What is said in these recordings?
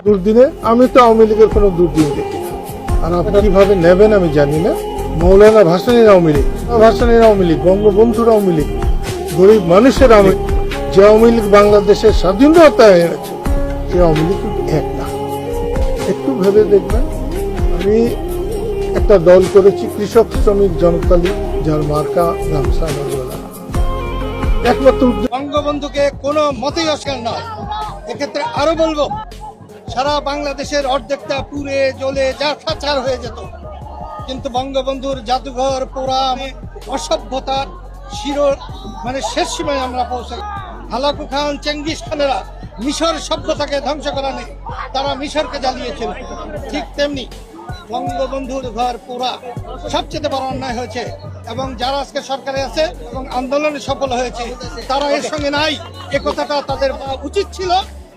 দুর্দিনে আমি তো আওয়ামী লীগের কোনো দুর্দিন দেখি না। আর আপনি কিভাবে নেবেন আমি জানি না। মৌলানা ভাসানীর আওয়ামী লীগ, ভাসানীর আওয়ামী লীগ, বঙ্গবন্ধুর আওয়ামী লীগ, গরিব মানুষের আওয়ামী লীগ, যে আওয়ামী লীগ বাংলাদেশের স্বাধীনতা এনেছে সে আওয়ামী লীগ কিন্তু এক না। একটু ভেবে দেখবেন, আমি একটা দল করেছি কৃষক শ্রমিক জনতা লীগ, যার মার্কা গামছা নজরুল্লাহ। একমাত্র বঙ্গবন্ধুকে কোনো মতেই অস্কার নয়। এক্ষেত্রে আরো বলবো, সারা বাংলাদেশের অর্ধেকটা পুড়ে জ্বলে ছারখার হয়ে যেত, কিন্তু বঙ্গবন্ধুর জাদুঘর পোড়া অসভ্যতার শেষ সীমায় আমরা পৌঁছে। হালাকু খান, চেঙ্গিস খানেরা মিশর সভ্যতাকে ধ্বংস করা নেই, তারা মিশরকে জ্বালিয়েছিল। ঠিক তেমনি বঙ্গবন্ধুর ঘর পোড়া সবচেয়ে বড় অন্যায় হয়েছে, এবং যারা আজকে সরকারে আছে এবং আন্দোলনে সফল হয়েছে তারা এর সঙ্গে নাই। এ কথাটা তাদের উচিত ছিল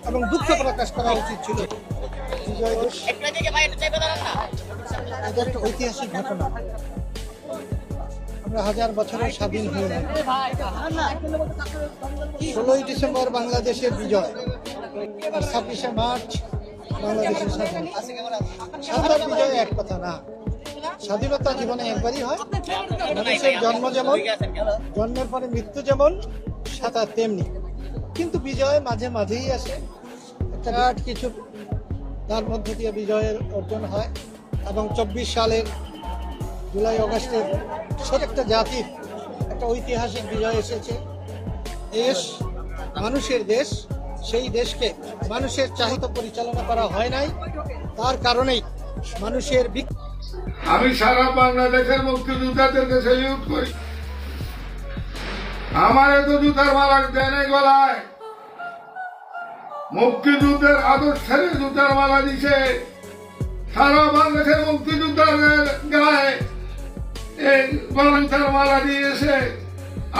এবং দুঃখ প্রকাশ করা উচিত ছিল। এটা একটা ঐতিহাসিক ঘটনা। আমরা হাজার বছরের স্বাধীন হয়ে গেল। 16ই ডিসেম্বর বাংলাদেশের বিজয়, আর 26শে মার্চ বাংলাদেশের স্বাধীনতা। স্বাধীনতার বিজয় এক কথা না। স্বাধীনতা জীবনে একবারই হয়। মানুষের জন্ম যেমন, জন্মের পরে মৃত্যু যেমন, সাঁতার তেমনি। কিন্তু বিজয় মাঝে মাঝেই আসে, একটা বিরাট কিছু তার মধ্য দিয়ে বিজয়ের অর্জন হয়। এবং 24 সালের জুলাই অগাস্টের একটা জাতির একটা ঐতিহাসিক বিজয় এসেছে। দেশ মানুষের দেশ, সেই দেশকে মানুষের চাহিদা পরিচালনা করা হয় নাই, তার কারণেই মানুষের। আমি সারা বাংলাদেশের মুক্তিযোদ্ধাদেরকে সেলিউট করি। আমার এত জুতার মালা দেয় নাই গলায়, মুক্তিযুদ্ধের আদর্শের জুতার মালা দিছে। সারা বাংলাদেশের মুক্তিযোদ্ধাদের গায়ে এই গণতার মালা দিয়েছে।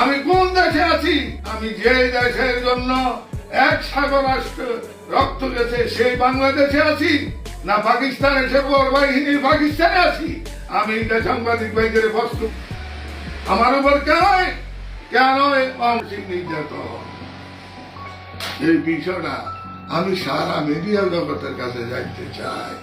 আমি কোন দেশে আছি? আমি যে দেশের জন্য এক সাগর রাষ্ট্র রক্ত গেছে সেই বাংলাদেশে আছি, না পাকিস্তানে সেবর বাহিনীর পাকিস্তানে আছি? আমি সাংবাদিক ভাইদের বস্তু আমার উপর কেন মানসিক নির্যাতন, এই বিষয়টা আমি সারা মিডিয়া জগতের কাছে যাইতে চাই।